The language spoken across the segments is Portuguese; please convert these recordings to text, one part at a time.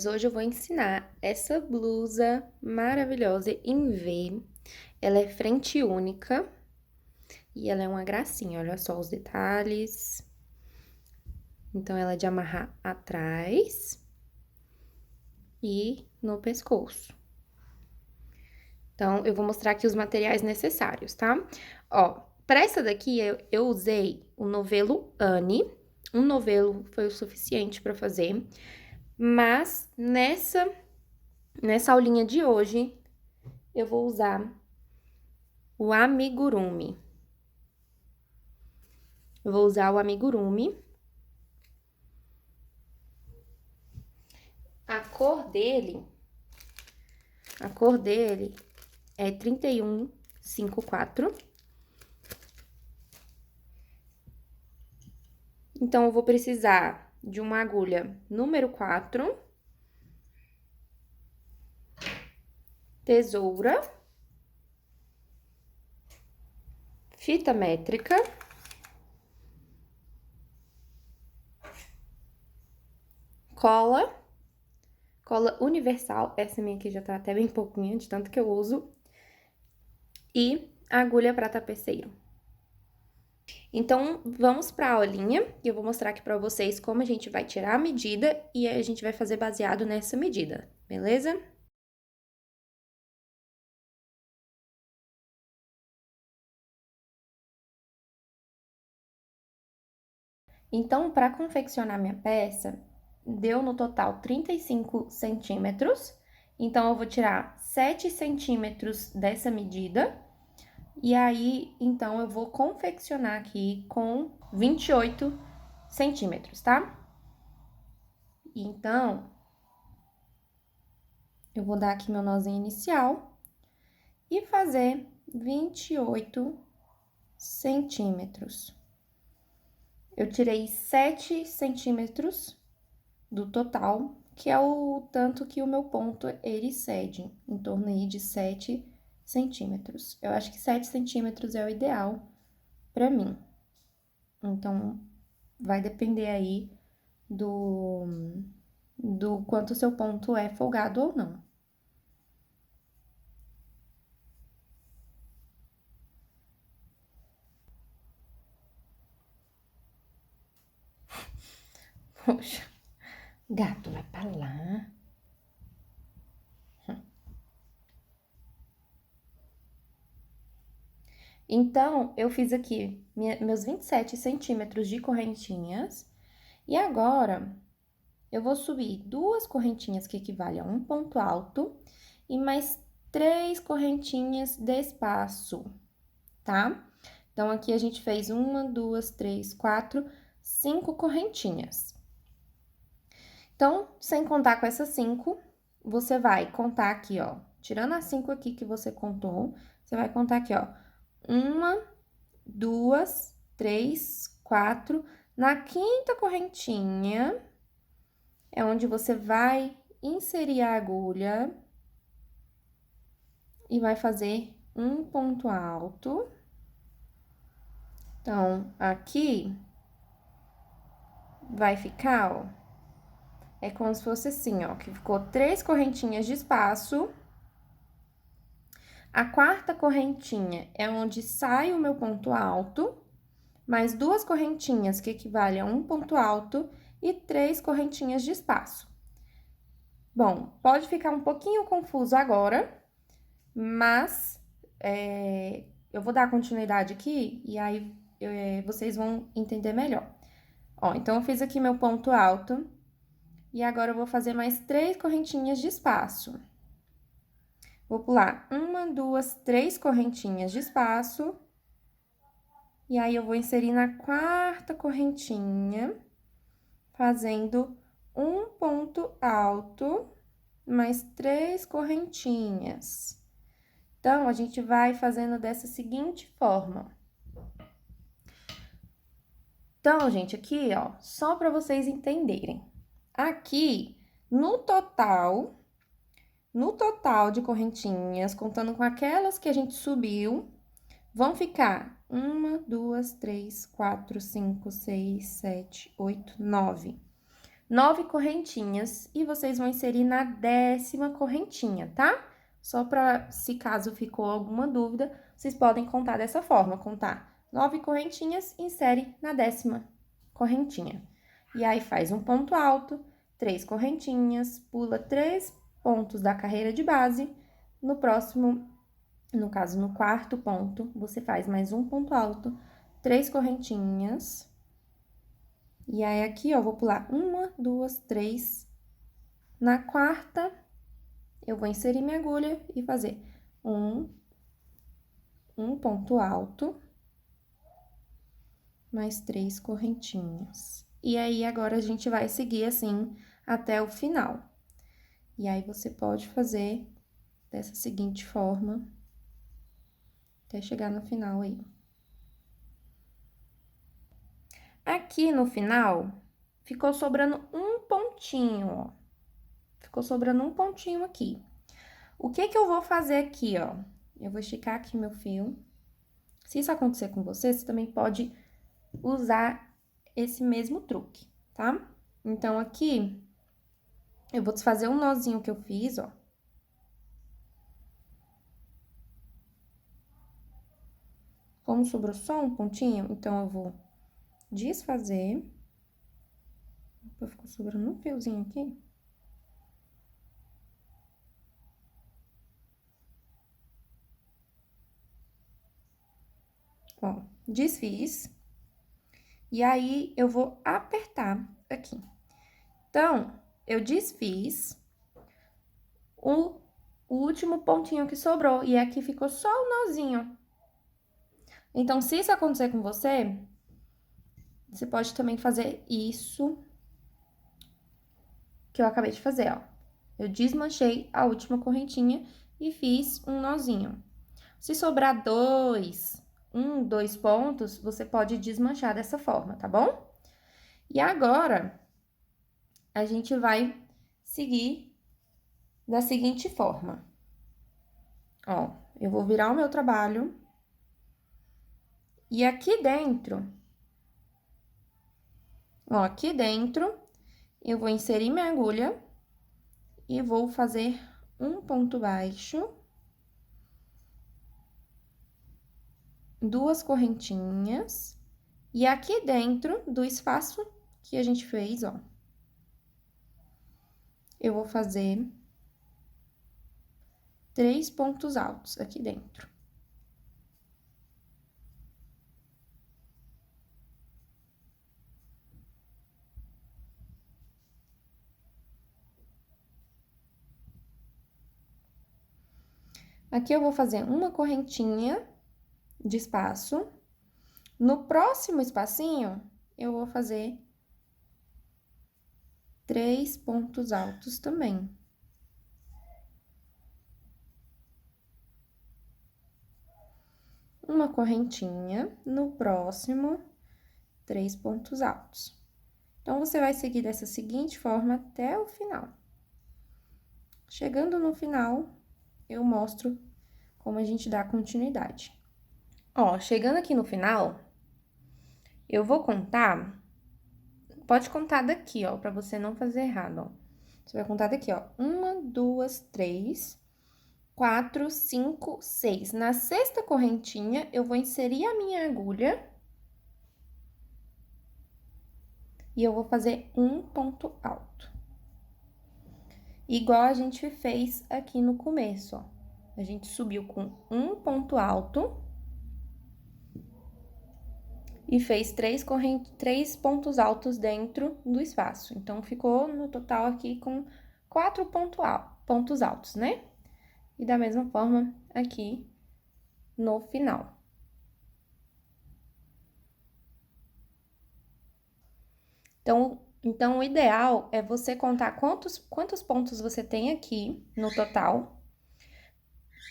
meninas, hoje eu vou ensinar essa blusa maravilhosa em V. Ela é frente única e ela é uma gracinha, olha só os detalhes. Então, ela é de amarrar atrás e no pescoço. Então, eu vou mostrar aqui os materiais necessários, tá? Ó, pra essa daqui, eu usei o novelo Anne. Um novelo foi o suficiente pra fazer. Mas, nessa aulinha de hoje, eu vou usar o amigurumi. Eu vou usar o amigurumi. A cor dele é 3154. Então, eu vou precisar de uma agulha número 4, tesoura, fita métrica, cola universal, essa minha aqui já tá até bem pouquinha, de tanto que eu uso, e agulha para tapeceiro. Então, vamos para a aulinha, e eu vou mostrar aqui para vocês como a gente vai tirar a medida e a gente vai fazer baseado nessa medida, beleza? Então, para confeccionar minha peça, deu no total 35 centímetros. Então, eu vou tirar 7 centímetros dessa medida. E aí, então, eu vou confeccionar aqui com 28 centímetros, tá? Então, eu vou dar aqui meu nozinho inicial e fazer 28 centímetros. Eu tirei 7 centímetros do total, que é o tanto que o meu ponto ele cede, em torno aí de 7 centímetros. Eu acho que 7 centímetros é o ideal pra mim. Então, vai depender aí do quanto o seu ponto é folgado ou não. Poxa, gato, vai pra lá. Então, eu fiz aqui meus 27 centímetros de correntinhas. E agora, eu vou subir 2 correntinhas que equivalem a um ponto alto e mais 3 correntinhas de espaço, tá? Então, aqui a gente fez 1, 2, 3, 4, 5 correntinhas. Então, sem contar com essas 5, você vai contar aqui, ó, tirando as 5 aqui que você contou, você vai contar aqui, ó, 1, 2, 3, 4. Na quinta correntinha, é onde você vai inserir a agulha e vai fazer um ponto alto. Então, aqui vai ficar, ó, é como se fosse assim, ó, que ficou 3 correntinhas de espaço. A quarta correntinha é onde sai o meu ponto alto, mais 2 correntinhas que equivalem a um ponto alto e 3 correntinhas de espaço. Bom, pode ficar um pouquinho confuso agora, mas eu vou dar continuidade aqui e aí vocês vão entender melhor. Ó, então, eu fiz aqui meu ponto alto e agora eu vou fazer mais 3 correntinhas de espaço. Vou pular 1, 2, 3 correntinhas de espaço. E aí, eu vou inserir na quarta correntinha, fazendo um ponto alto, mais 3 correntinhas. Então, a gente vai fazendo dessa seguinte forma. Então, gente, aqui, ó, só para vocês entenderem. Aqui, no total de correntinhas, contando com aquelas que a gente subiu, vão ficar 1, 2, 3, 4, 5, 6, 7, 8, 9. 9 correntinhas e vocês vão inserir na 10ª correntinha, tá? Só para, se caso ficou alguma dúvida, vocês podem contar dessa forma, contar 9 correntinhas, insere na 10ª correntinha. E aí, faz um ponto alto, 3 correntinhas, pula 3 pontos da carreira de base, no próximo, no caso, no quarto ponto, você faz mais um ponto alto, 3 correntinhas. E aí, aqui, ó, vou pular 1, 2, 3. Na quarta, eu vou inserir minha agulha e fazer um ponto alto, mais 3 correntinhas. E aí, agora, a gente vai seguir assim até o final. E aí, você pode fazer dessa seguinte forma, até chegar no final aí. Aqui no final, ficou sobrando um pontinho, ó. Ficou sobrando um pontinho aqui. O que que eu vou fazer aqui, ó? Eu vou esticar aqui meu fio. Se isso acontecer com você, você também pode usar esse mesmo truque, tá? Então, aqui, eu vou desfazer um nozinho que eu fiz, ó. Como sobrou só um pontinho, então, eu vou desfazer. Ficou sobrando um fiozinho aqui. Ó, desfiz. E aí, eu vou apertar aqui. Então, eu desfiz o último pontinho que sobrou. E aqui ficou só o nozinho. Então, se isso acontecer com você, você pode também fazer isso que eu acabei de fazer, ó. Eu desmanchei a última correntinha e fiz um nozinho. Se sobrar dois pontos, você pode desmanchar dessa forma, tá bom? E agora, a gente vai seguir da seguinte forma. Ó, eu vou virar o meu trabalho. E aqui dentro, ó, aqui dentro, eu vou inserir minha agulha e vou fazer um ponto baixo, 2 correntinhas, e aqui dentro do espaço que a gente fez, ó, eu vou fazer 3 pontos altos aqui dentro. Aqui eu vou fazer uma correntinha de espaço. No próximo espacinho, eu vou fazer 3 pontos altos também. Uma correntinha, no próximo, 3 pontos altos. Então, você vai seguir dessa seguinte forma até o final. Chegando no final, eu mostro como a gente dá continuidade. Ó, chegando aqui no final, eu vou contar, pode contar daqui, ó, pra você não fazer errado, ó. Você vai contar daqui, ó, 1, 2, 3, 4, 5, 6. Na 6ª correntinha, eu vou inserir a minha agulha e eu vou fazer um ponto alto. Igual a gente fez aqui no começo, ó. A gente subiu com um ponto alto e fez 3 pontos altos dentro do espaço. Então, ficou no total aqui com 4 pontos altos, né? E da mesma forma aqui no final. Então, o ideal é você contar quantos pontos você tem aqui no total,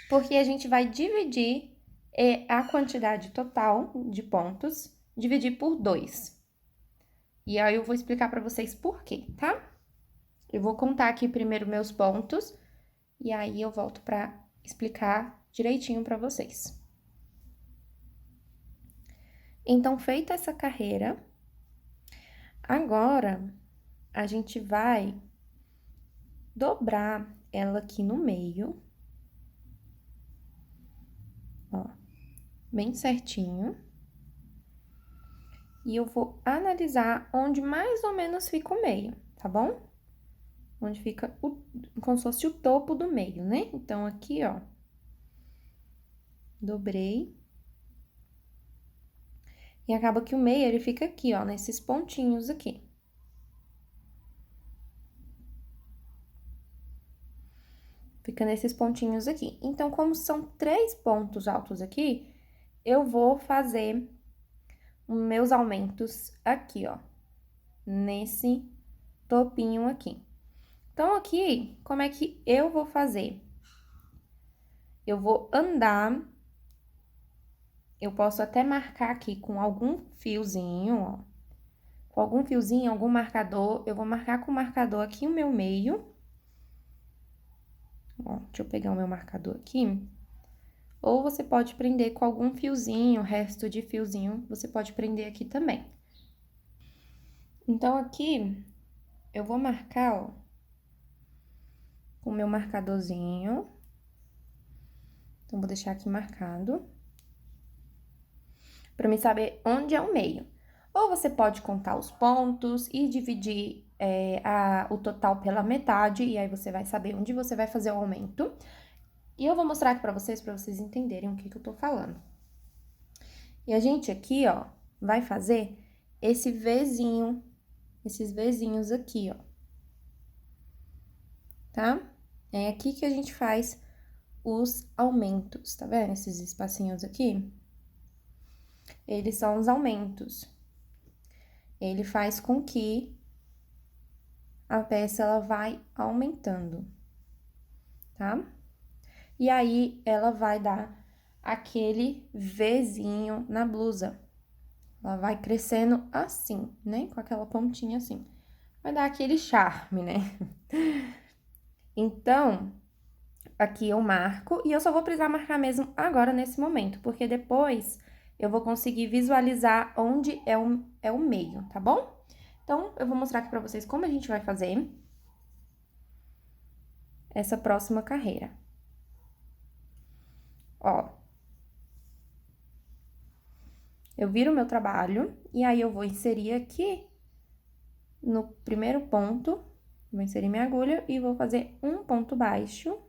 porque a gente vai dividir a quantidade total de pontos, dividir por 2. E aí, eu vou explicar pra vocês por quê, tá? Eu vou contar aqui primeiro meus pontos, e aí eu volto pra explicar direitinho pra vocês. Então, feita essa carreira, agora, a gente vai dobrar ela aqui no meio, ó, bem certinho. E eu vou analisar onde mais ou menos fica o meio, tá bom? Onde fica como se fosse o topo do meio, né? Então, aqui, ó, dobrei. E acaba que o meio, ele fica aqui, ó, nesses pontinhos aqui. Fica nesses pontinhos aqui. Então, como são 3 pontos altos aqui, eu vou fazer os meus aumentos aqui, ó, nesse topinho aqui. Então, aqui, como é que eu vou fazer? Eu vou andar, eu posso até marcar aqui com algum fiozinho, ó. Com algum fiozinho, algum marcador, eu vou marcar com o marcador aqui o meu meio. Ó, deixa eu pegar o meu marcador aqui. Ou você pode prender com algum fiozinho, resto de fiozinho, você pode prender aqui também. Então, aqui, eu vou marcar, ó, com o meu marcadorzinho. Então, vou deixar aqui marcado. Pra mim saber onde é o meio. Ou você pode contar os pontos e dividir o total pela metade, e aí você vai saber onde você vai fazer o aumento. E eu vou mostrar aqui pra vocês entenderem o que eu tô falando. E a gente aqui, ó, vai fazer esse Vzinho, esses Vzinhos aqui, ó. Tá? É aqui que a gente faz os aumentos, tá vendo? Esses espacinhos aqui. Eles são os aumentos. Ele faz com que a peça, ela vai aumentando, tá? E aí, ela vai dar aquele Vzinho na blusa. Ela vai crescendo assim, né? Com aquela pontinha assim. Vai dar aquele charme, né? Então, aqui eu marco, e eu só vou precisar marcar mesmo agora, nesse momento, porque depois eu vou conseguir visualizar onde é o meio, tá bom? Então, eu vou mostrar aqui pra vocês como a gente vai fazer essa próxima carreira. Ó, eu viro o meu trabalho, e aí eu vou inserir aqui no primeiro ponto, vou inserir minha agulha e vou fazer um ponto baixo,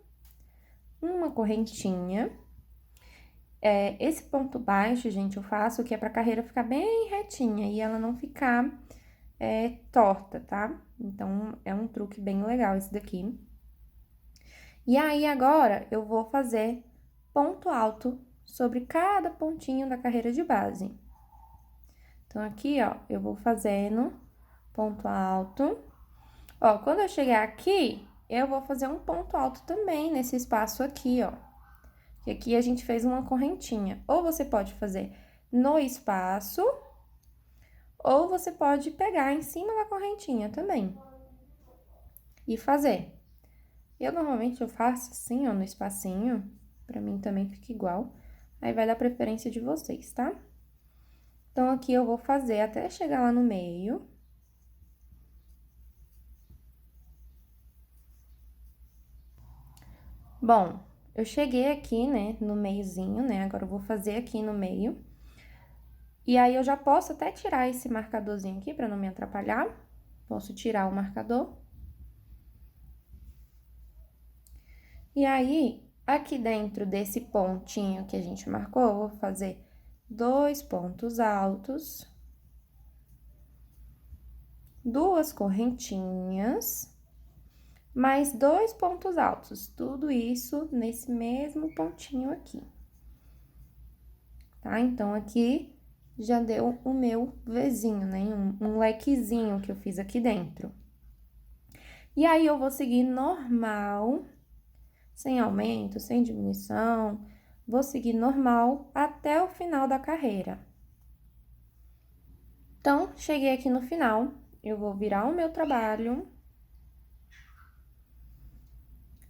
uma correntinha. Esse ponto baixo, gente, eu faço que é pra carreira ficar bem retinha e ela não ficar torta, tá? Então, é um truque bem legal esse daqui. E aí, agora, eu vou fazer ponto alto sobre cada pontinho da carreira de base. Então, aqui, ó, eu vou fazendo ponto alto. Ó, quando eu chegar aqui, eu vou fazer um ponto alto também nesse espaço aqui, ó. Que aqui a gente fez uma correntinha. Ou você pode fazer no espaço, ou você pode pegar em cima da correntinha também e fazer. Normalmente eu faço assim, ó, no espacinho, pra mim também fica igual. Aí vai dar preferência de vocês, tá? Então, aqui eu vou fazer até chegar lá no meio. Bom, eu cheguei aqui, né, no meiozinho, né? Agora eu vou fazer aqui no meio. E aí, eu já posso até tirar esse marcadorzinho aqui pra não me atrapalhar. Posso tirar o marcador. E aí, aqui dentro desse pontinho que a gente marcou, eu vou fazer 2 pontos altos, 2 correntinhas, mais 2 pontos altos. Tudo isso nesse mesmo pontinho aqui. Tá? Então, aqui já deu o meu Vzinho, né? Um lequezinho que eu fiz aqui dentro. E aí, eu vou seguir normal, sem aumento, sem diminuição. Vou seguir normal até o final da carreira. Então, cheguei aqui no final, eu vou virar o meu trabalho.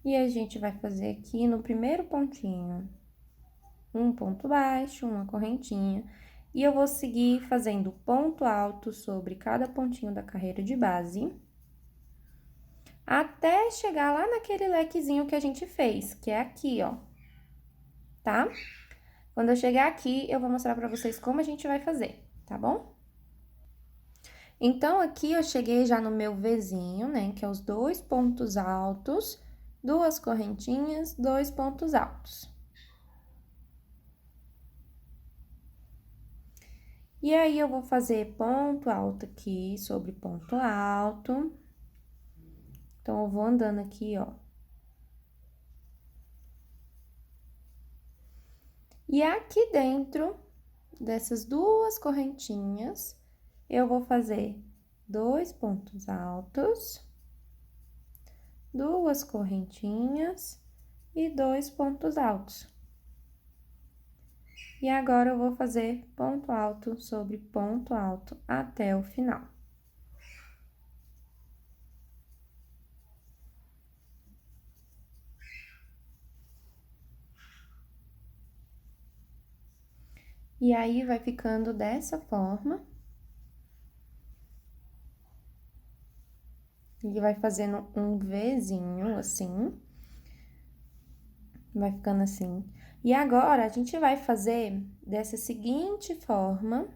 E a gente vai fazer aqui no primeiro pontinho um ponto baixo, uma correntinha. E eu vou seguir fazendo ponto alto sobre cada pontinho da carreira de base. até chegar lá naquele lequezinho que a gente fez, que é aqui, ó, tá? Quando eu chegar aqui, eu vou mostrar pra vocês como a gente vai fazer, tá bom? Então, aqui eu cheguei já no meu Vzinho, né, que é os 2 pontos altos, 2 correntinhas, 2 pontos altos. E aí, eu vou fazer ponto alto aqui sobre ponto alto. Então, eu vou andando aqui, ó. E aqui dentro dessas 2 correntinhas, eu vou fazer 2 pontos altos, 2 correntinhas e 2 pontos altos. E agora, eu vou fazer ponto alto sobre ponto alto até o final. E aí, vai ficando dessa forma. E vai fazendo um Vzinho, assim. Vai ficando assim. E agora, a gente vai fazer dessa seguinte forma,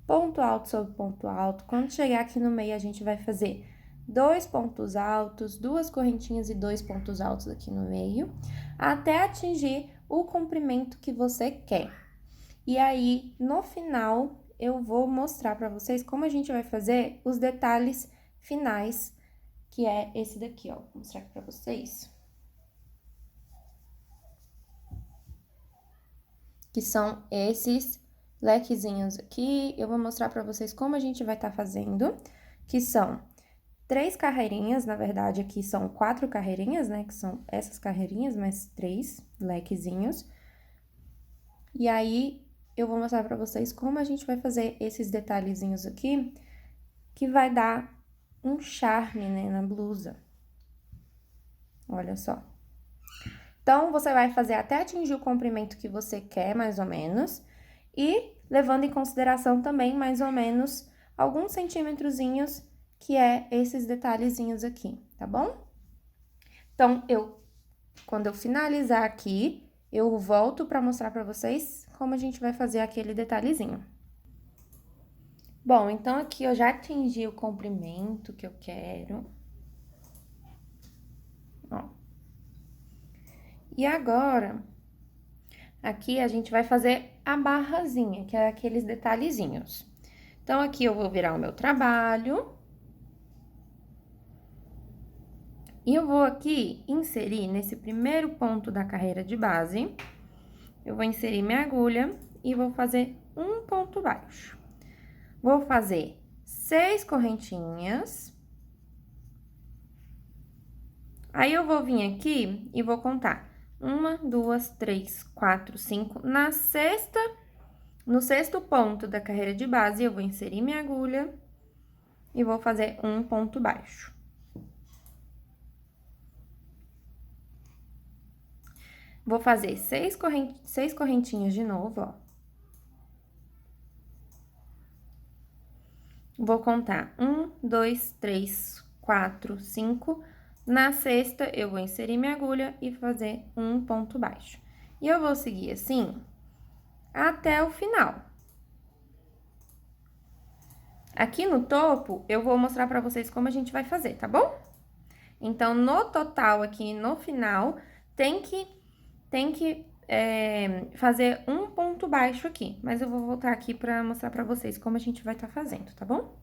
ponto alto sobre ponto alto. Quando chegar aqui no meio, a gente vai fazer 2 pontos altos, 2 correntinhas e 2 pontos altos aqui no meio, até atingir o comprimento que você quer. E aí, no final, eu vou mostrar pra vocês como a gente vai fazer os detalhes finais, que é esse daqui, ó. Vou mostrar aqui pra vocês. Que são esses lequezinhos aqui. Eu vou mostrar pra vocês como a gente vai estar fazendo, que são 3 carreirinhas, na verdade, aqui são 4 carreirinhas, né? Que são essas carreirinhas, mais 3 lequezinhos. E aí, eu vou mostrar pra vocês como a gente vai fazer esses detalhezinhos aqui, que vai dar um charme, né, na blusa. Olha só. Então, você vai fazer até atingir o comprimento que você quer, mais ou menos, e levando em consideração também, mais ou menos, alguns centímetrozinhos, que é esses detalhezinhos aqui, tá bom? Então, quando eu finalizar aqui, eu volto pra mostrar pra vocês como a gente vai fazer aquele detalhezinho. Bom, então aqui eu já atingi o comprimento que eu quero. Ó. E agora, aqui a gente vai fazer a barrazinha, que é aqueles detalhezinhos. Então, aqui eu vou virar o meu trabalho. E eu vou aqui inserir nesse primeiro ponto da carreira de base, eu vou inserir minha agulha e vou fazer um ponto baixo. Vou fazer 6 correntinhas. Aí, eu vou vir aqui e vou contar 1, 2, 3, 4, 5. No sexto ponto da carreira de base, eu vou inserir minha agulha e vou fazer um ponto baixo. Vou fazer 6 correntinhas de novo, ó. Vou contar 1, 2, 3, 4, 5. Na sexta, eu vou inserir minha agulha e fazer um ponto baixo. E eu vou seguir assim até o final. Aqui no topo, eu vou mostrar pra vocês como a gente vai fazer, tá bom? Então, no total, aqui no final, tem que fazer um ponto baixo aqui. Mas eu vou voltar aqui pra mostrar pra vocês como a gente vai estar fazendo, tá bom?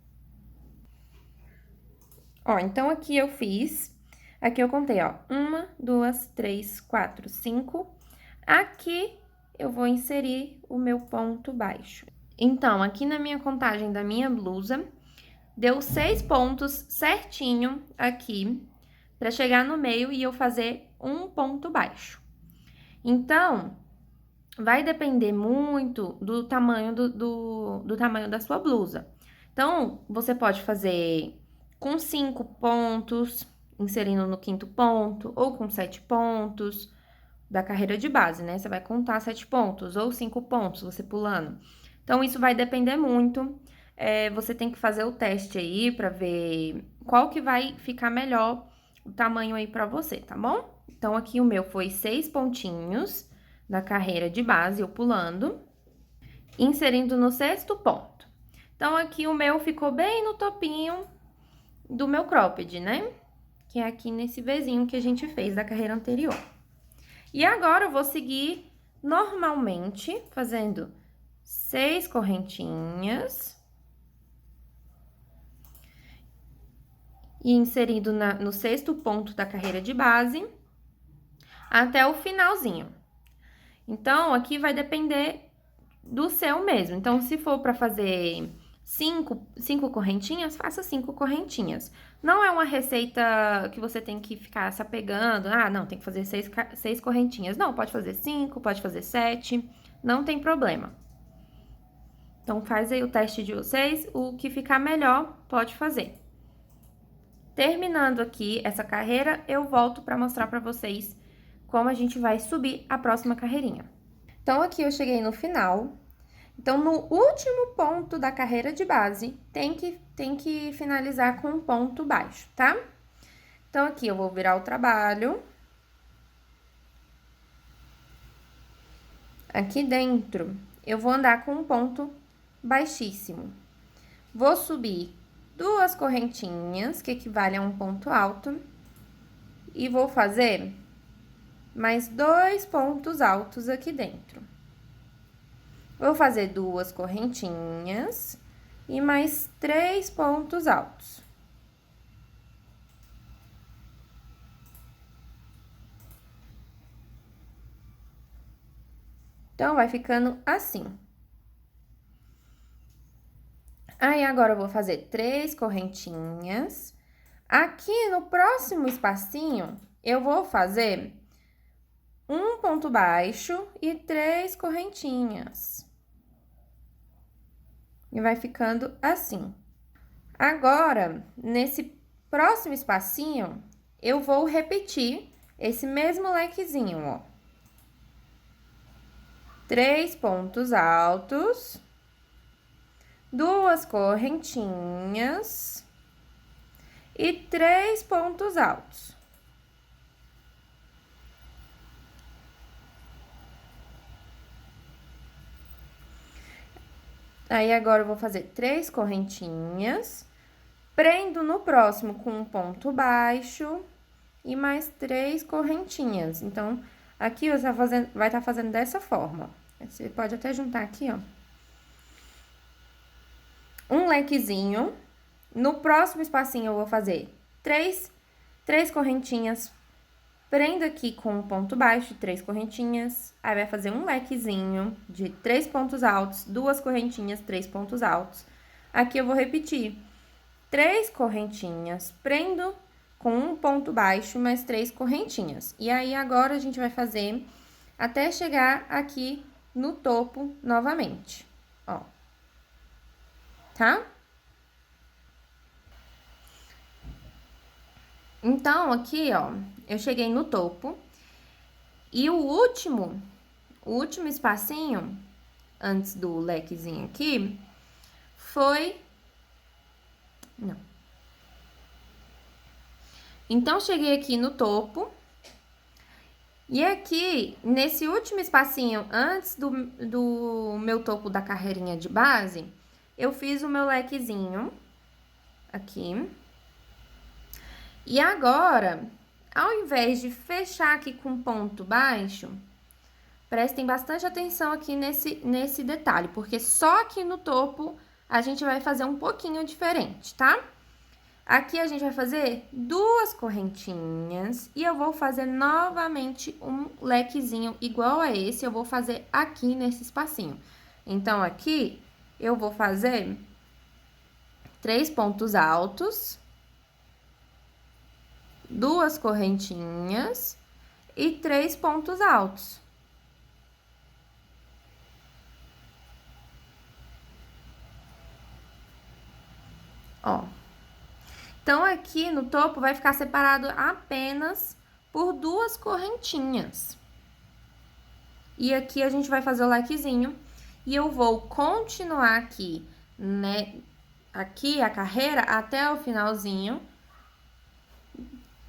Ó, então, aqui eu fiz... Aqui eu contei, ó, 1, 2, 3, 4, 5. Aqui, eu vou inserir o meu ponto baixo. Então, aqui na minha contagem da minha blusa, deu 6 pontos certinho aqui, pra chegar no meio e eu fazer um ponto baixo. Então, vai depender muito do tamanho do tamanho da sua blusa. Então, você pode fazer com 5 pontos, inserindo no 5º ponto, ou com 7 pontos da carreira de base, né? Você vai contar 7 pontos ou 5 pontos, você pulando. Então, isso vai depender muito. Você tem que fazer o teste aí pra ver qual que vai ficar melhor o tamanho aí pra você, tá bom? Então, aqui o meu foi 6 pontinhos da carreira de base, eu pulando, inserindo no 6º ponto. Então, aqui o meu ficou bem no topinho do meu cropped, né? Que é aqui nesse Vzinho que a gente fez da carreira anterior. E agora, eu vou seguir normalmente, fazendo 6 correntinhas. E inserindo no 6º ponto da carreira de base, até o finalzinho. Então, aqui vai depender do seu mesmo. Então, se for para fazer 5 correntinhas, faça 5 correntinhas. Não é uma receita que você tem que ficar se apegando. Ah, não, tem que fazer 6 correntinhas. Não, pode fazer 5, pode fazer 7, não tem problema. Então, faz aí o teste de vocês, o que ficar melhor, pode fazer. Terminando aqui essa carreira, eu volto para mostrar para vocês como a gente vai subir a próxima carreirinha. Então, aqui eu cheguei no final. Então, no último ponto da carreira de base, tem que finalizar com um ponto baixo, tá? Então, aqui eu vou virar o trabalho. Aqui dentro, eu vou andar com um ponto baixíssimo. Vou subir 2 correntinhas, que equivalem a um ponto alto. E vou fazer mais 2 pontos altos aqui dentro. Vou fazer 2 correntinhas e mais 3 pontos altos. Então, vai ficando assim. Aí, agora eu vou fazer 3 correntinhas. Aqui no próximo espacinho, eu vou fazer um ponto baixo e 3 correntinhas. E vai ficando assim. Agora, nesse próximo espacinho, eu vou repetir esse mesmo lequezinho, ó. 3 pontos altos, 2 correntinhas e 3 pontos altos. Aí, agora eu vou fazer 3 correntinhas, prendo no próximo com um ponto baixo e mais 3 correntinhas. Então, aqui você vai estar fazendo dessa forma. Você pode até juntar aqui, ó. Um lequezinho. No próximo espacinho, eu vou fazer 3 correntinhas, prendo aqui com um ponto baixo, 3 correntinhas. Aí, vai fazer um lequezinho de 3 pontos altos, 2 correntinhas, 3 pontos altos. Aqui, eu vou repetir 3 correntinhas, prendo com um ponto baixo, mais 3 correntinhas. E aí, agora, a gente vai fazer até chegar aqui no topo novamente, ó. Tá? Então, aqui, ó, eu cheguei no topo. E o último espacinho, antes do lequezinho aqui, foi... Não. Então, cheguei aqui no topo. E aqui, nesse último espacinho, antes do meu topo da carreirinha de base, eu fiz o meu lequezinho aqui. E agora, ao invés de fechar aqui com ponto baixo, prestem bastante atenção aqui nesse detalhe, porque só aqui no topo a gente vai fazer um pouquinho diferente, tá? Aqui a gente vai fazer 2 correntinhas e eu vou fazer novamente um lequezinho igual a esse, eu vou fazer aqui nesse espacinho. Então, aqui eu vou fazer 3 pontos altos, 2 correntinhas e 3 pontos altos. Ó. Então, aqui no topo vai ficar separado apenas por 2 correntinhas. E aqui a gente vai fazer o lequezinho. E eu vou continuar aqui, né? Aqui a carreira até o finalzinho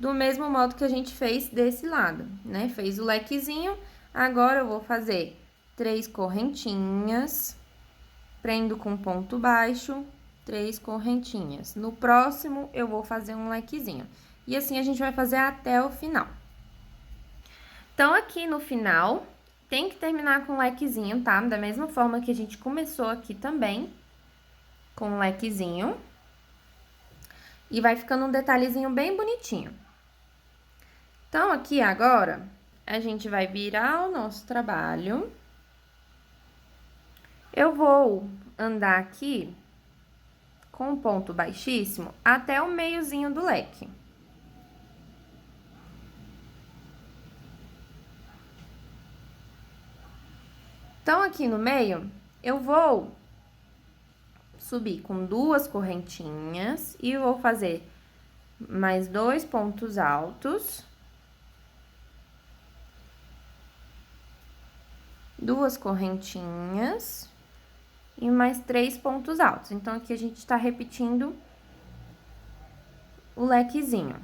do mesmo modo que a gente fez desse lado, né? Fez o lequezinho, agora eu vou fazer 3 correntinhas, prendo com ponto baixo, 3 correntinhas. No próximo, eu vou fazer um lequezinho. E assim a gente vai fazer até o final. Então, aqui no final, tem que terminar com um lequezinho, tá? Da mesma forma que a gente começou aqui também, com um lequezinho. E vai ficando um detalhezinho bem bonitinho. Então, aqui agora, a gente vai virar o nosso trabalho. Eu vou andar aqui com um ponto baixíssimo até o meiozinho do leque. Então, aqui no meio, eu vou subir com 2 correntinhas e vou fazer mais 2 pontos altos. 2 correntinhas e mais 3 pontos altos. Então, aqui a gente tá repetindo o lequezinho.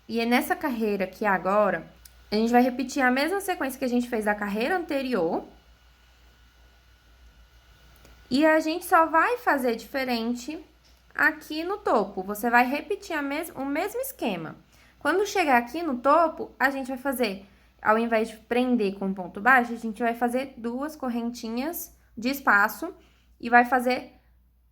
E é nessa carreira aqui agora, a gente vai repetir a mesma sequência que a gente fez da carreira anterior. E a gente só vai fazer diferente aqui no topo. Você vai repetir o mesmo esquema. Quando chegar aqui no topo, a gente vai fazer, ao invés de prender com ponto baixo, a gente vai fazer 2 correntinhas de espaço e vai fazer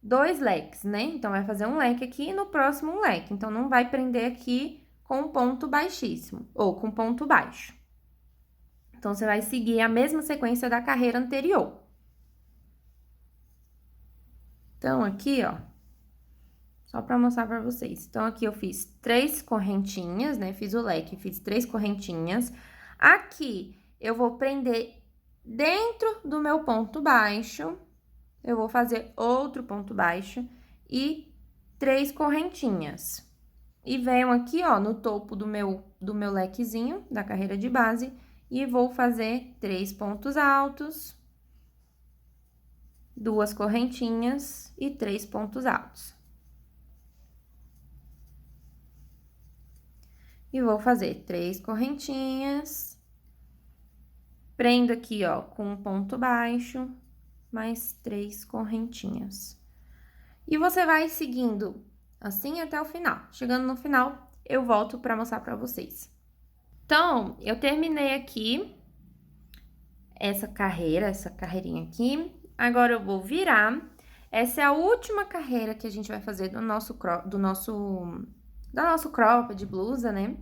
2 leques, né? Então, vai fazer um leque aqui e no próximo um leque. Então, não vai prender aqui com ponto baixíssimo, ou com ponto baixo. Então, você vai seguir a mesma sequência da carreira anterior. Então, aqui, ó, só pra mostrar pra vocês. Então, aqui eu fiz 3 correntinhas, né? Fiz o leque, fiz 3 correntinhas. Aqui, eu vou prender dentro do meu ponto baixo. Eu vou fazer outro ponto baixo e 3 correntinhas. E venho aqui, ó, no topo do meu lequezinho, da carreira de base, e vou fazer 3 pontos altos, 2 correntinhas e 3 pontos altos. E vou fazer 3 correntinhas, prendo aqui, ó, com um ponto baixo, mais 3 correntinhas. E você vai seguindo assim até o final. Chegando no final, eu volto pra mostrar pra vocês. Então, eu terminei aqui essa carreirinha aqui. Agora, eu vou virar. Essa é a última carreira que a gente vai fazer do nosso cropped, blusa, né?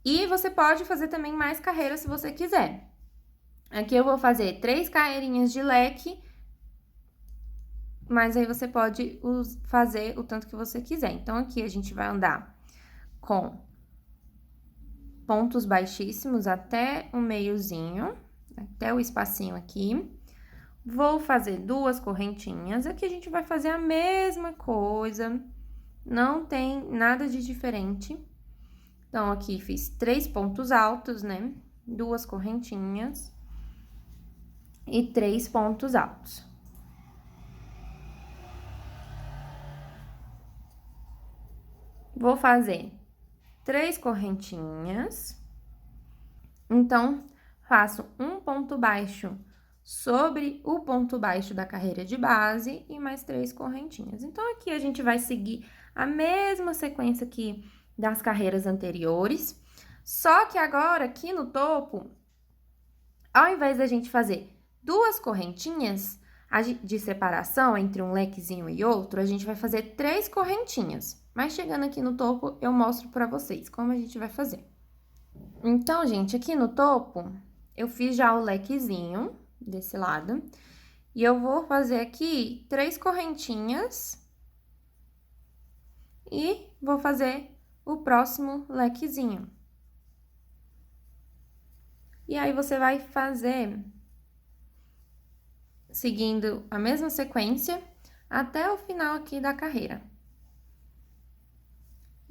E você pode fazer também mais carreiras se você quiser. Aqui eu vou fazer 3 carreirinhas de leque, mas aí você pode fazer o tanto que você quiser. Então, aqui a gente vai andar com pontos baixíssimos até o meiozinho, até o espacinho aqui. Vou fazer 2 correntinhas. Aqui a gente vai fazer a mesma coisa, não tem nada de diferente. Então, aqui fiz 3 pontos altos, né? 2 correntinhas e 3 pontos altos. Vou fazer 3 correntinhas. Então, faço um ponto baixo sobre o ponto baixo da carreira de base e mais 3 correntinhas. Então, aqui a gente vai seguir a mesma sequência aqui das carreiras anteriores, só que agora, aqui no topo, ao invés da gente fazer 2 correntinhas de separação entre um lequezinho e outro, a gente vai fazer 3 correntinhas. Mas chegando aqui no topo, eu mostro pra vocês como a gente vai fazer. Então, gente, aqui no topo, eu fiz já o lequezinho desse lado. E eu vou fazer aqui 3 correntinhas. E vou fazer o próximo lequezinho. E aí, você vai fazer, seguindo a mesma sequência, até o final aqui da carreira.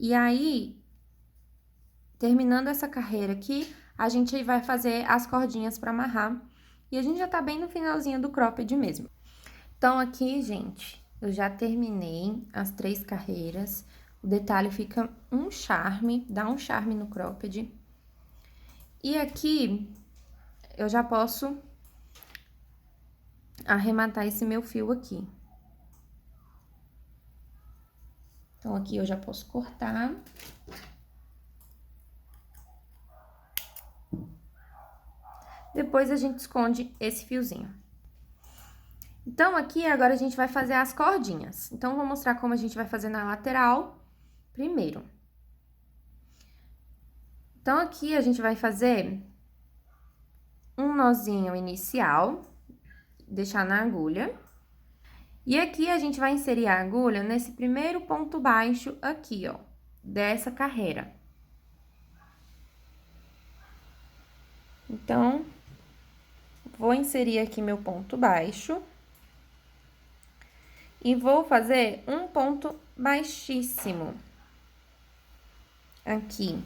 E aí, terminando essa carreira aqui, a gente vai fazer as cordinhas pra amarrar. E a gente já tá bem no finalzinho do cropped mesmo. Então, aqui, gente, eu já terminei as 3 carreiras. O detalhe fica um charme, dá um charme no cropped. E aqui, eu já posso arrematar esse meu fio aqui. Então, aqui eu já posso cortar. Depois, a gente esconde esse fiozinho. Então, aqui, agora a gente vai fazer as cordinhas. Então, vou mostrar como a gente vai fazer na lateral primeiro. Então, aqui, a gente vai fazer um nozinho inicial, deixar na agulha. E aqui, a gente vai inserir a agulha nesse primeiro ponto baixo aqui, ó, dessa carreira. Então, vou inserir aqui meu ponto baixo. E vou fazer um ponto baixíssimo. Aqui.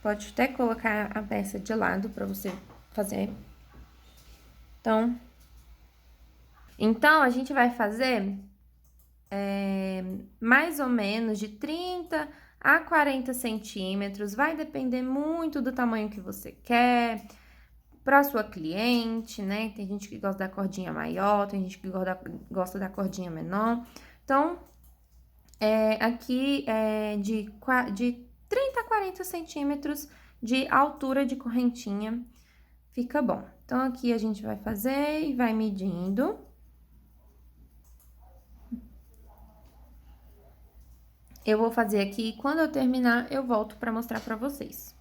Pode até colocar a peça de lado pra você fazer. Então, a gente vai fazer mais ou menos de 30 a 40 centímetros. Vai depender muito do tamanho que você quer, pra sua cliente, né? Tem gente que gosta da cordinha maior, tem gente que gosta da cordinha menor. Então, aqui é de 30 a 40 centímetros de altura de correntinha, fica bom. Então, aqui a gente vai fazer e vai medindo. Eu vou fazer aqui, quando eu terminar, eu volto pra mostrar pra vocês.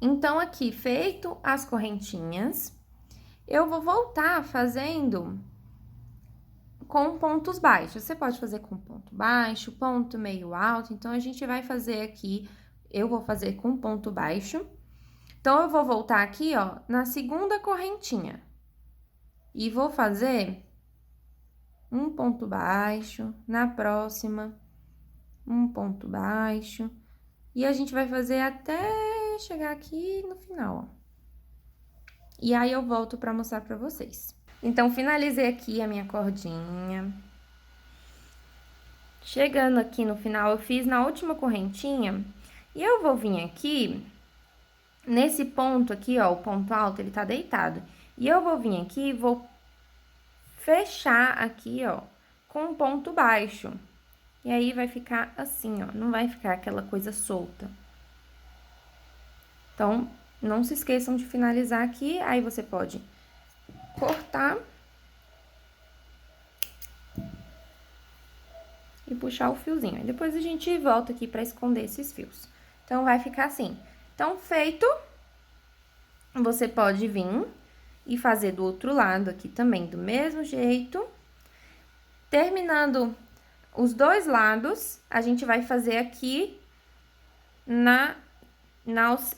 Então, aqui, feito as correntinhas, eu vou voltar fazendo com pontos baixos. Você pode fazer com ponto baixo, ponto meio alto. Então, a gente vai fazer aqui, eu vou fazer com ponto baixo. Então, eu vou voltar aqui, ó, na segunda correntinha. E vou fazer um ponto baixo, na próxima, um ponto baixo. E a gente vai fazer até chegar aqui no final, ó. E aí, eu volto pra mostrar pra vocês. Então, finalizei aqui a minha cordinha. Chegando aqui no final, eu fiz na última correntinha. E eu vou vir aqui, nesse ponto aqui, ó, o ponto alto, ele tá deitado. E eu vou vir aqui e vou fechar aqui, ó, com um ponto baixo. E aí, vai ficar assim, ó, não vai ficar aquela coisa solta. Então, não se esqueçam de finalizar aqui, aí você pode cortar e puxar o fiozinho. Aí, depois a gente volta aqui pra esconder esses fios. Então, vai ficar assim. Então, feito, você pode vir e fazer do outro lado aqui também, do mesmo jeito. Terminando os dois lados, a gente vai fazer aqui na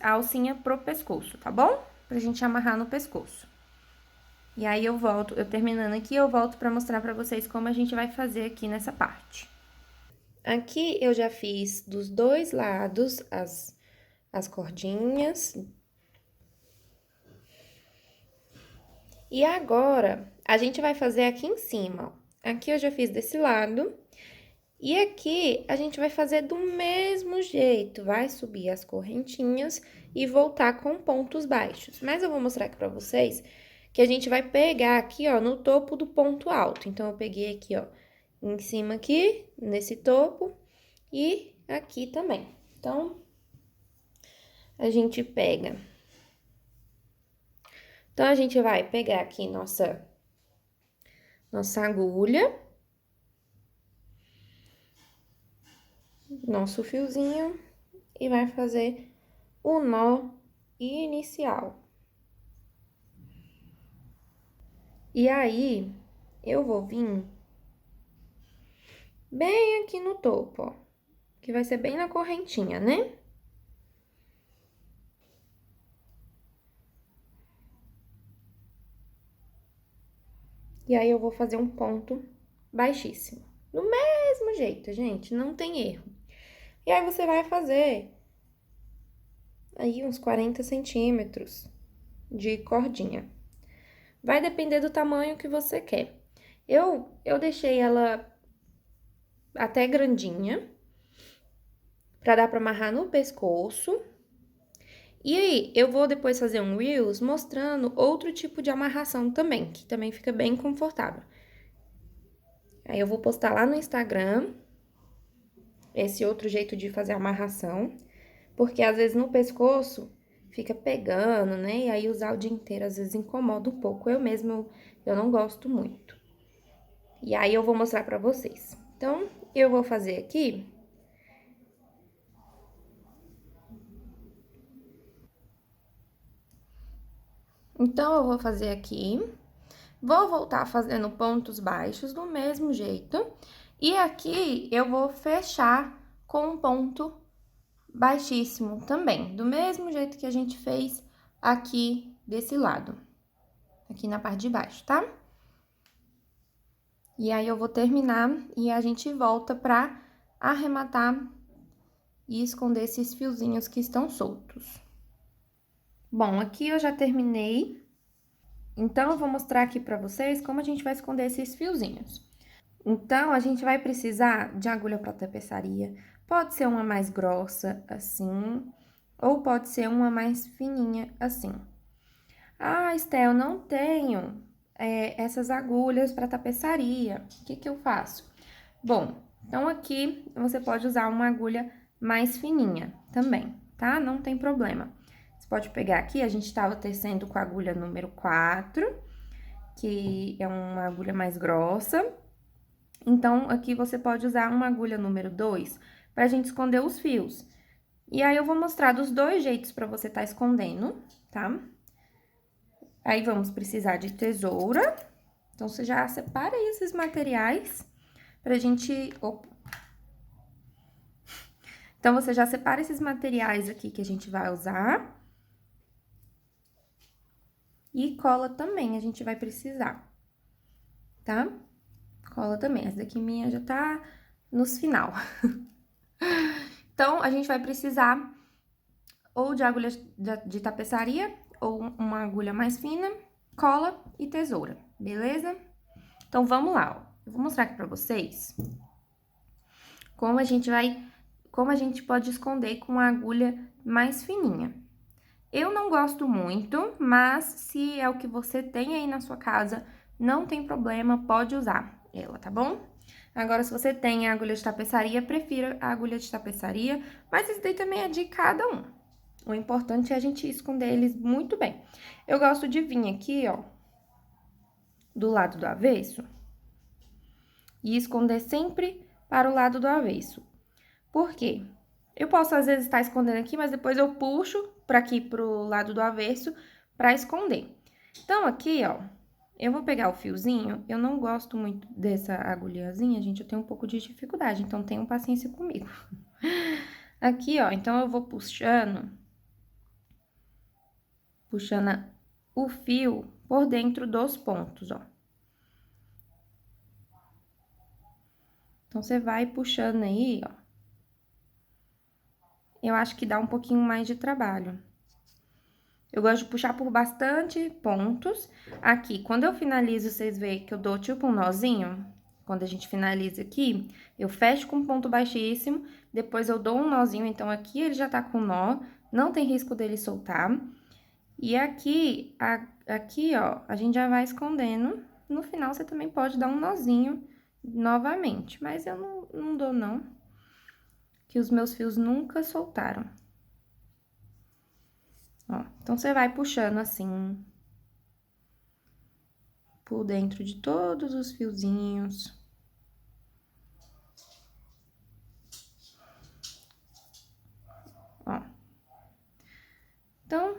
alcinha pro pescoço, tá bom? Pra gente amarrar no pescoço. E aí, eu volto, eu terminando aqui, eu volto pra mostrar pra vocês como a gente vai fazer aqui nessa parte. Aqui, eu já fiz dos dois lados as cordinhas. E agora, a gente vai fazer aqui em cima, ó. Aqui eu já fiz desse lado. E aqui, a gente vai fazer do mesmo jeito. Vai subir as correntinhas e voltar com pontos baixos. Mas eu vou mostrar aqui pra vocês que a gente vai pegar aqui, ó, no topo do ponto alto. Então, eu peguei aqui, ó, em cima aqui, nesse topo, e aqui também. Então, a gente pega. Então, a gente vai pegar aqui nossa agulha, nosso fiozinho, e vai fazer o nó inicial. E aí, eu vou vir bem aqui no topo, ó, que vai ser bem na correntinha, né? E aí, eu vou fazer um ponto baixíssimo. Do mesmo jeito, gente, não tem erro. E aí, você vai fazer aí uns 40 centímetros de cordinha. Vai depender do tamanho que você quer. Eu deixei ela até grandinha, pra dar pra amarrar no pescoço. E aí, eu vou depois fazer um Reels mostrando outro tipo de amarração também, que também fica bem confortável. Aí, eu vou postar lá no Instagram esse outro jeito de fazer amarração, porque às vezes no pescoço fica pegando, né? E aí, usar o dia inteiro às vezes incomoda um pouco. Eu mesmo, eu não gosto muito. E aí, eu vou mostrar pra vocês. Então, eu vou fazer aqui. Então, eu vou fazer aqui. Vou voltar fazendo pontos baixos do mesmo jeito. E aqui eu vou fechar com um ponto baixíssimo também, do mesmo jeito que a gente fez aqui desse lado, aqui na parte de baixo, tá? E aí eu vou terminar e a gente volta pra arrematar e esconder esses fiozinhos que estão soltos. Bom, aqui eu já terminei. Então, eu vou mostrar aqui pra vocês como a gente vai esconder esses fiozinhos. Então, a gente vai precisar de agulha para tapeçaria. Pode ser uma mais grossa, assim, ou pode ser uma mais fininha, assim. Ah, Estel, não tenho essas agulhas para tapeçaria. O que que eu faço? Bom, então aqui você pode usar uma agulha mais fininha também, tá? Não tem problema. Você pode pegar aqui, a gente estava tecendo com a agulha número 4, que é uma agulha mais grossa. Então, aqui você pode usar uma agulha número 2 pra gente esconder os fios. E aí, eu vou mostrar dos dois jeitos pra você tá escondendo, tá? Aí, vamos precisar de tesoura. Então, você já separa aí esses materiais pra gente... Opa. Então, você já separa esses materiais aqui que a gente vai usar. E cola também, a gente vai precisar, tá? Cola também, essa daqui minha já tá nos final. Então, a gente vai precisar ou de agulha de tapeçaria, ou uma agulha mais fina, cola e tesoura, beleza? Então, vamos lá, ó. Eu vou mostrar aqui pra vocês como a gente pode esconder com a agulha mais fininha. Eu não gosto muito, mas se é o que você tem aí na sua casa, não tem problema, pode usar ela, tá bom? Agora, se você tem a agulha de tapeçaria, prefira a agulha de tapeçaria, mas isso daí também é de cada um. O importante é a gente esconder eles muito bem. Eu gosto de vir aqui, ó, do lado do avesso e esconder sempre para o lado do avesso. Por quê? Eu posso, às vezes, estar escondendo aqui, mas depois eu puxo para aqui, pro lado do avesso, para esconder. Então, aqui, ó, eu vou pegar o fiozinho. Eu não gosto muito dessa agulhazinha, gente, eu tenho um pouco de dificuldade, então tenham paciência comigo. Aqui, ó, então eu vou puxando o fio por dentro dos pontos, ó. Então, você vai puxando aí, ó. Eu acho que dá um pouquinho mais de trabalho. Eu gosto de puxar por bastante pontos. Aqui, quando eu finalizo, vocês veem que eu dou tipo um nozinho. Quando a gente finaliza aqui, eu fecho com ponto baixíssimo, depois eu dou um nozinho, então aqui ele já tá com nó, não tem risco dele soltar. E aqui, aqui, ó, a gente já vai escondendo. No final, você também pode dar um nozinho novamente, mas eu não dou, não. Que os meus fios nunca soltaram. Ó, então, você vai puxando assim, por dentro de todos os fiozinhos. Ó. Então,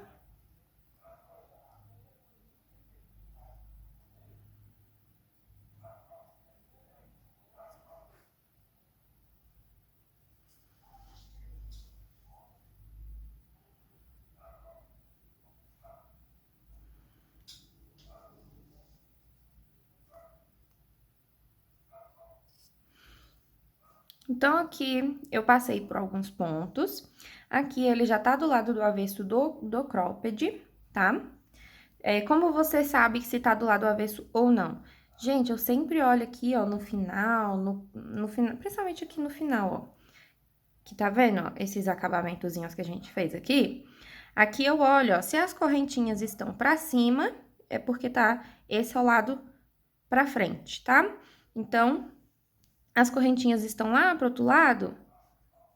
Então, aqui eu passei por alguns pontos. Aqui ele já tá do lado do avesso do cropped, tá? Como você sabe se tá do lado avesso ou não? Gente, eu sempre olho aqui, ó, no final, no final, principalmente aqui no final, ó. Que tá vendo, ó, esses acabamentozinhos que a gente fez aqui? Aqui eu olho, ó, se as correntinhas estão pra cima, é porque tá, esse é o lado pra frente, tá? Então, as correntinhas estão lá pro outro lado,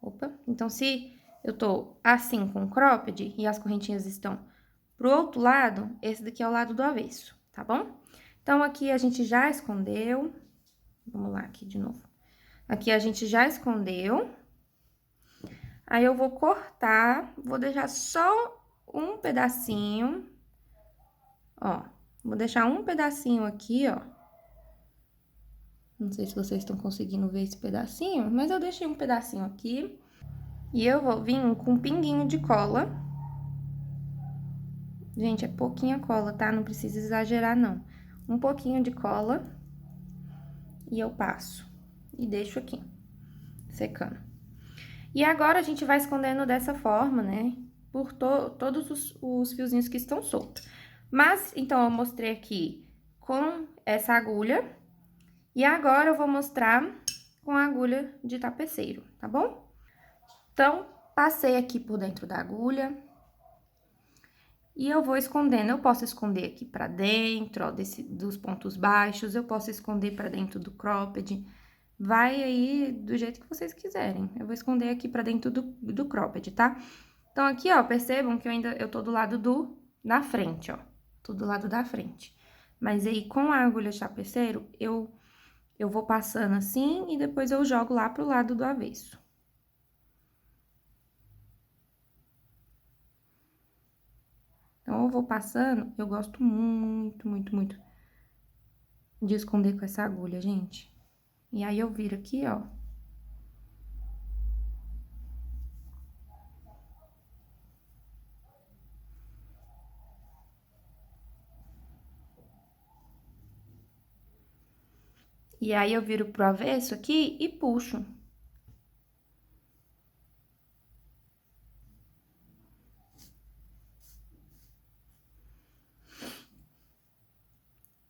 opa, então se eu tô assim com cropped e as correntinhas estão pro outro lado, esse daqui é o lado do avesso, tá bom? Então, aqui a gente já escondeu, vamos lá aqui de novo. Aqui a gente já escondeu. Aí, eu vou cortar, vou deixar só um pedacinho, ó. Vou deixar um pedacinho aqui, ó. Não sei se vocês estão conseguindo ver esse pedacinho, mas eu deixei um pedacinho aqui. E eu vou vir com um pinguinho de cola. Gente, é pouquinha cola, tá? Não precisa exagerar, não. Um pouquinho de cola. E eu passo. E deixo aqui, secando. E agora, a gente vai escondendo dessa forma, né? Por todos os fiozinhos que estão soltos. Mas, então, eu mostrei aqui com essa agulha. E agora, eu vou mostrar com a agulha de tapeceiro, tá bom? Então, passei aqui por dentro da agulha. E eu vou escondendo. Eu posso esconder aqui pra dentro, ó, dos pontos baixos. Eu posso esconder pra dentro do cropped. Vai aí do jeito que vocês quiserem. Eu vou esconder aqui pra dentro do cropped, tá? Então, aqui, ó, percebam que eu tô do lado da frente, ó. Tô do lado da frente. Mas aí, com a agulha de tapeceiro, eu vou passando assim e depois eu jogo lá pro lado do avesso. Então, eu vou passando, eu gosto muito, muito, muito de esconder com essa agulha, gente. E aí, eu viro aqui, ó. E aí, eu viro pro avesso aqui e puxo.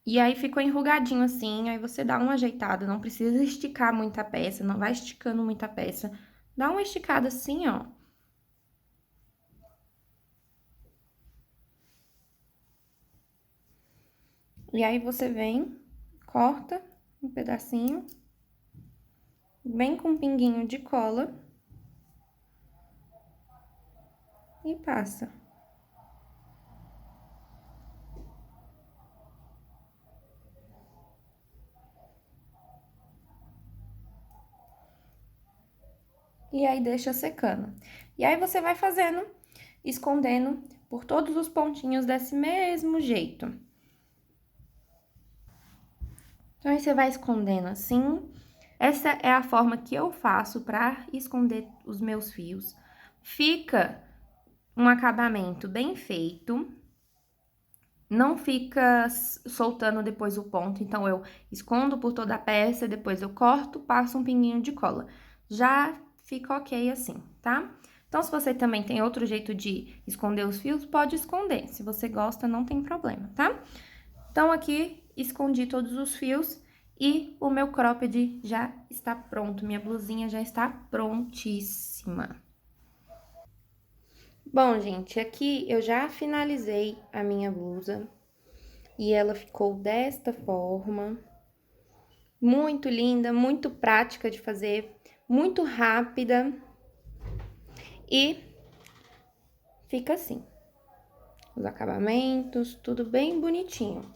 E aí, ficou enrugadinho assim, aí você dá uma ajeitada, não precisa esticar muita peça, não vai esticando muita peça. Dá uma esticada assim, ó. E aí, você vem, corta um pedacinho, vem com um pinguinho de cola e passa. E aí, deixa secando. E aí, você vai fazendo, escondendo por todos os pontinhos desse mesmo jeito. Então, aí, você vai escondendo assim. Essa é a forma que eu faço pra esconder os meus fios. Fica um acabamento bem feito. Não fica soltando depois o ponto, então eu escondo por toda a peça, depois eu corto, passo um pinguinho de cola. Já fica ok assim, tá? Então, se você também tem outro jeito de esconder os fios, pode esconder. Se você gosta, não tem problema, tá? Então, aqui, escondi todos os fios e o meu cropped já está pronto. Minha blusinha já está prontíssima. Bom, gente, aqui eu já finalizei a minha blusa e ela ficou desta forma. Muito linda, muito prática de fazer, muito rápida e fica assim. Os acabamentos, tudo bem bonitinho.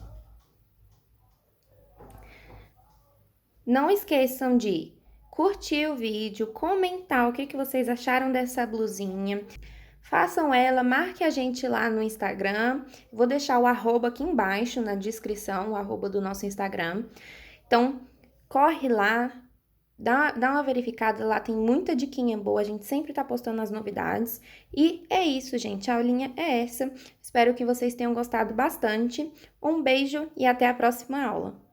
Não esqueçam de curtir o vídeo, comentar o que vocês acharam dessa blusinha. Façam ela, marque a gente lá no Instagram. Vou deixar o arroba aqui embaixo na descrição, o arroba do nosso Instagram. Então, corre lá, dá uma verificada, lá tem muita diquinha boa, a gente sempre tá postando as novidades. E é isso, gente, a aulinha é essa. Espero que vocês tenham gostado bastante. Um beijo e até a próxima aula.